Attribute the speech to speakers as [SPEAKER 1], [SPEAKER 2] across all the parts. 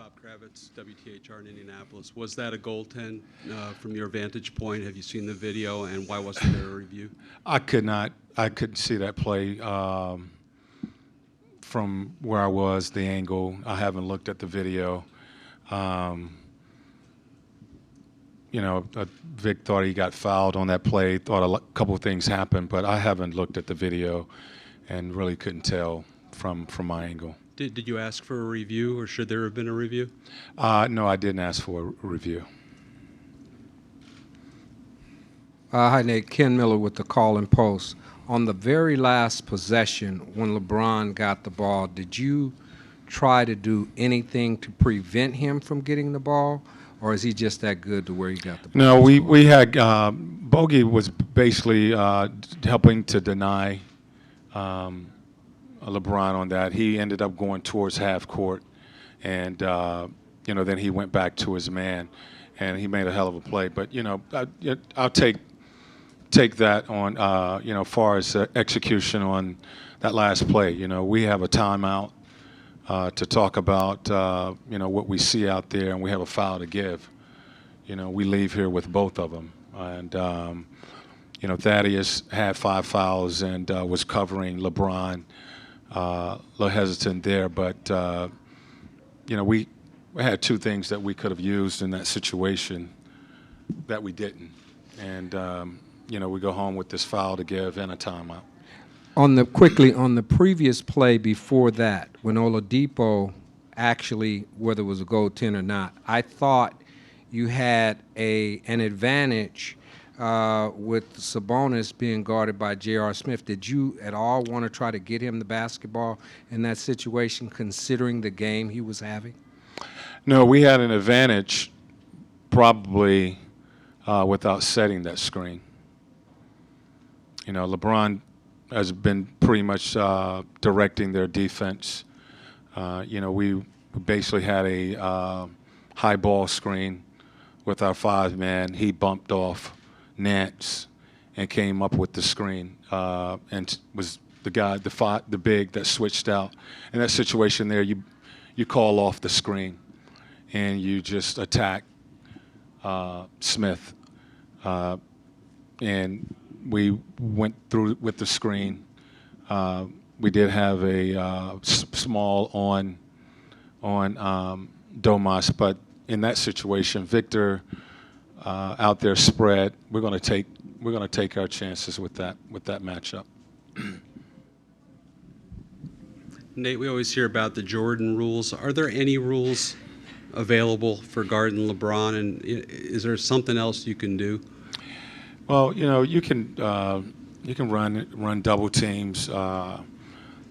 [SPEAKER 1] Bob Kravitz, WTHR in Indianapolis. Was that a goaltend from your vantage point? Have you seen the video, and why wasn't there a review?
[SPEAKER 2] I couldn't see that play from where I was, the angle. I haven't looked at the video. Vic thought he got fouled on that play, thought a couple of things happened, but I haven't looked at the video and really couldn't tell from my angle.
[SPEAKER 1] Did you ask for a review, or should there have been a review?
[SPEAKER 2] No, I didn't ask for a review.
[SPEAKER 3] Hi, Nate. Ken Miller with the Call and Post. On the very last possession, when LeBron got the ball, did you try to do anything to prevent him from getting the ball, or is he just that good to where he got the ball?
[SPEAKER 2] No, we had Bogey was basically helping to deny LeBron on that. He ended up going towards half court, and then he went back to his man, and he made a hell of a play. But I'll take that on far as execution on that last play. We have a timeout to talk about what we see out there, and we have a foul to give. We leave here with both of them, and Thaddeus had 5 fouls and was covering LeBron. A little hesitant there, but we had 2 things that we could have used in that situation that we didn't, and we go home with this foul to give and a timeout.
[SPEAKER 3] On the previous play before that, when Oladipo actually, whether it was a goaltend or not, I thought you had an advantage with Sabonis being guarded by J.R. Smith. Did you at all want to try to get him the basketball in that situation, considering the game he was having?
[SPEAKER 2] No, we had an advantage probably without setting that screen. LeBron has been pretty much directing their defense. We basically had a high ball screen with our 5-man. He bumped off Nance and came up with the screen, and was the guy, the big that switched out. In that situation there, you call off the screen and you just attack Smith, and we went through with the screen. We did have a small on Domas, but in that situation, Victor out there spread. We're going to take our chances with that matchup.
[SPEAKER 1] Nate, we always hear about the Jordan rules. Are there any rules available for guarding LeBron, and is there something else you can do?
[SPEAKER 2] Well, you can run double teams at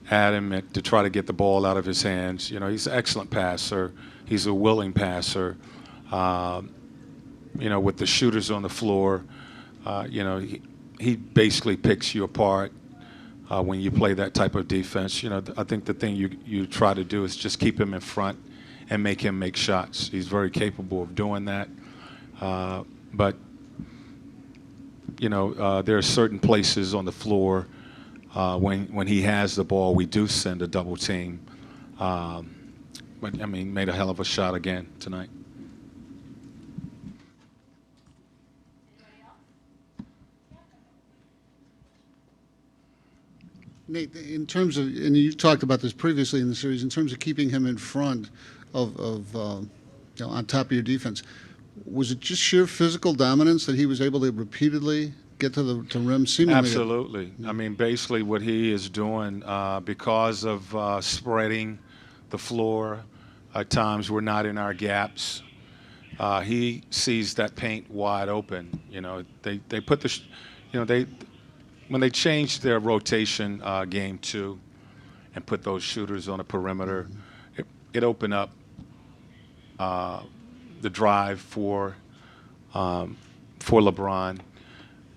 [SPEAKER 2] him to try to get the ball out of his hands. He's an excellent passer. He's a willing passer. With the shooters on the floor, he basically picks you apart when you play that type of defense. I think the thing you try to do is just keep him in front and make him make shots. He's very capable of doing that. But there are certain places on the floor when he has the ball, we do send a double team. But made a hell of a shot again tonight.
[SPEAKER 4] Nate, in terms of, and you talked about this previously in the series, in terms of keeping him in front of on top of your defense, was it just sheer physical dominance that he was able to repeatedly get to the rim? Seemingly,
[SPEAKER 2] absolutely. Basically what he is doing because of spreading the floor. At times we're not in our gaps. He sees that paint wide open. They put when they changed their rotation game 2 and put those shooters on the perimeter, it opened up the drive for LeBron.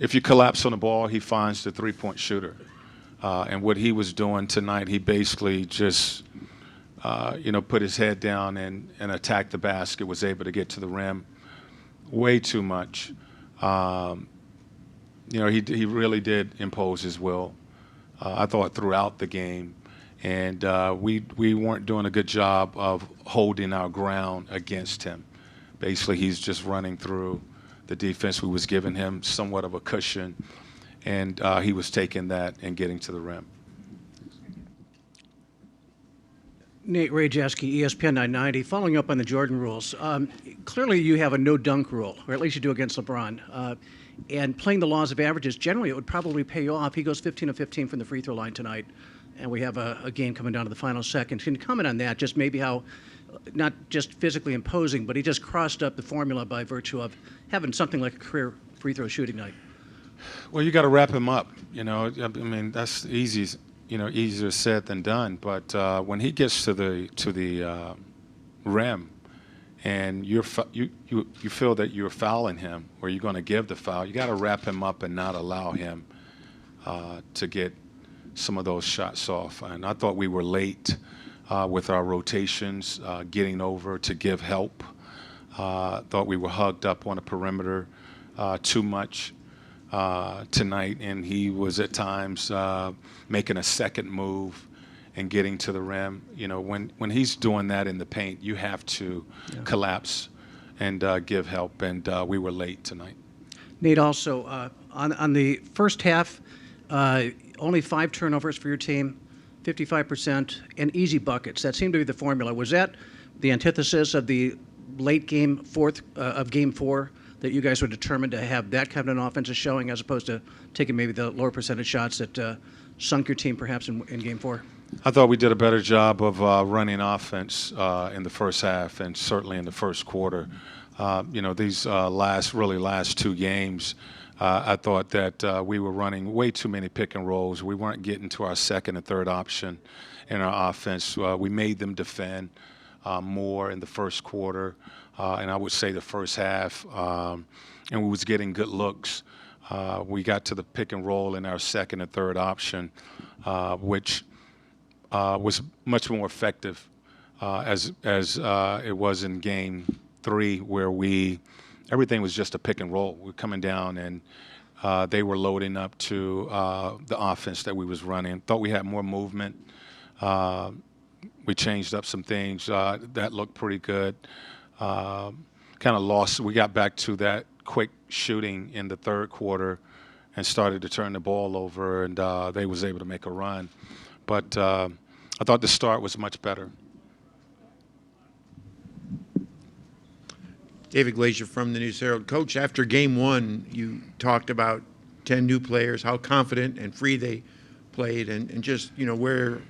[SPEAKER 2] If you collapse on the ball, he finds the 3-point shooter. And what he was doing tonight, he basically just put his head down and attacked the basket, was able to get to the rim way too much. He really did impose his will, I thought, throughout the game. and we weren't doing a good job of holding our ground against him. Basically, he's just running through the defense. We was giving him somewhat of a cushion, and he was taking that and getting to the rim.
[SPEAKER 5] Nate Rajaski, ESPN 990. Following up on the Jordan rules, clearly you have a no-dunk rule, or at least you do against LeBron. And playing the laws of averages, generally it would probably pay you off. He goes 15 of 15 from the free throw line tonight, and we have a game coming down to the final second. Can you comment on that, just maybe how, not just physically imposing, but he just crossed up the formula by virtue of having something like a career free throw shooting night?
[SPEAKER 2] Well, you got to wrap him up. I mean, that's easy. Easier said than done. But when he gets to the rim, and you feel that you're fouling him, or you're going to give the foul, you got to wrap him up and not allow him to get some of those shots off. And I thought we were late with our rotations, getting over to give help. Thought we were hugged up on the perimeter too much tonight, and he was at times making a second move and getting to the rim. When he's doing that in the paint, you have to collapse and give help, and we were late tonight.
[SPEAKER 5] Nate, also, on the first half, only 5 turnovers for your team, 55%, and easy buckets. That seemed to be the formula. Was that the antithesis of the late game game 4, that you guys were determined to have that kind of an offensive showing as opposed to taking maybe the lower percentage shots that sunk your team perhaps in game 4?
[SPEAKER 2] I thought we did a better job of running offense in the first half and certainly in the first quarter. These last 2 games, I thought that we were running way too many pick and rolls. We weren't getting to our second and third option in our offense. We made them defend more in the first quarter, and I would say the first half, and we was getting good looks. We got to the pick and roll in our second and third option, which was much more effective as it was in game 3, where everything was just a pick and roll. We're coming down, and they were loading up to the offense that we was running. Thought we had more movement. We changed up some things that looked pretty good. Kind of lost. We got back to that quick shooting in the third quarter and started to turn the ball over, and they was able to make a run. But I thought the start was much better.
[SPEAKER 6] David Glazier from the News Herald. Coach, after game 1, you talked about 10 new players, how confident and free they played, and just,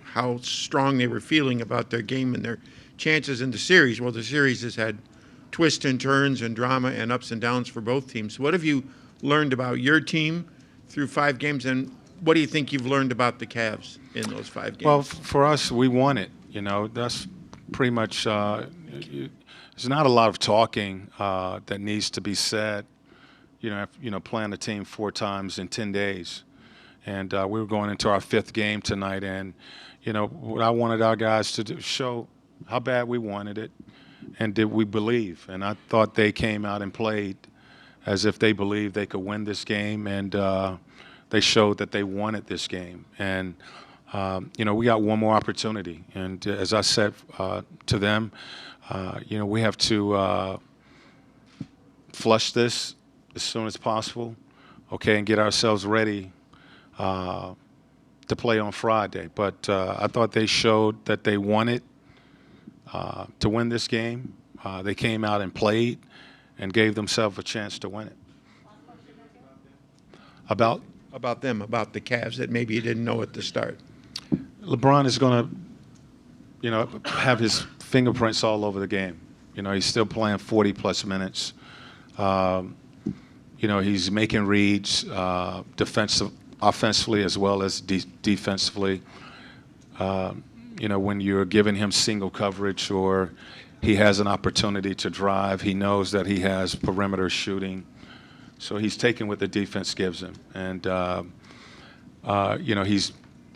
[SPEAKER 6] how strong they were feeling about their game and their chances in the series. Well, the series has had twists and turns and drama and ups and downs for both teams. What have you learned about your team through 5 games, and what do you think you've learned about the Cavs in those 5 games?
[SPEAKER 2] Well, for us, we won it. That's pretty much there's not a lot of talking that needs to be said. Playing the team 4 times in 10 days. And we were going into our 5th game tonight, and what I wanted our guys to do, show how bad we wanted it, and did we believe. And I thought they came out and played as if they believed they could win this game, and they showed that they wanted this game. And we got one more opportunity. And as I said to them, we have to flush this as soon as possible, okay, and get ourselves ready to play on Friday. But I thought they showed that they wanted to win this game. They came out and played and gave themselves a chance to win it. About
[SPEAKER 6] them, about the Cavs that maybe you didn't know at the start.
[SPEAKER 2] LeBron is going to, have his fingerprints all over the game. He's still playing 40-plus minutes. He's making reads offensively as well as defensively. When you're giving him single coverage or he has an opportunity to drive, he knows that he has perimeter shooting. So he's taking what the defense gives him. And,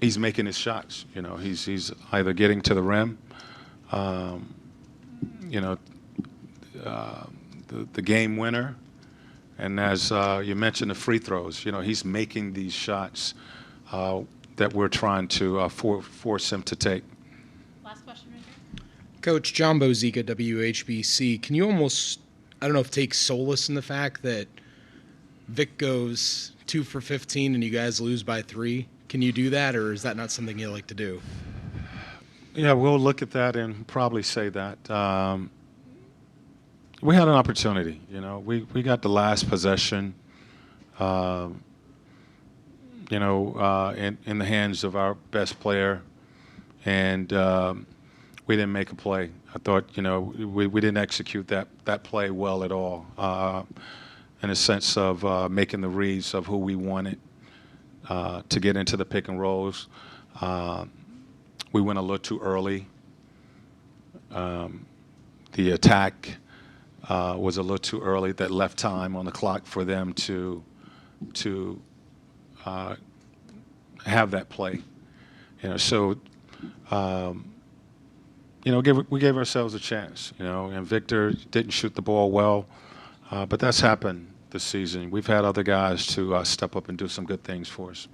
[SPEAKER 2] he's making his shots. He's either getting to the rim, the game winner, and as you mentioned, the free throws. He's making these shots that we're trying to force him to take.
[SPEAKER 7] Last question right here.
[SPEAKER 8] Coach John Bozica, WHBC. Can you almost, I don't know if take solace in the fact that Vic goes 2 for 15 and you guys lose by 3? Can you do that, or is that not something you like to do?
[SPEAKER 2] Yeah, we'll look at that and probably say that. We had an opportunity, you know. We got the last possession, in the hands of our best player, and we didn't make a play. I thought, we didn't execute that play well at all, in a sense of making the reads of who we wanted to get into the pick and rolls. We went a little too early. The attack was a little too early. That left time on the clock for them to have that play. We gave ourselves a chance. And Victor didn't shoot the ball well, but that's happened this season. We've had other guys to step up and do some good things for us.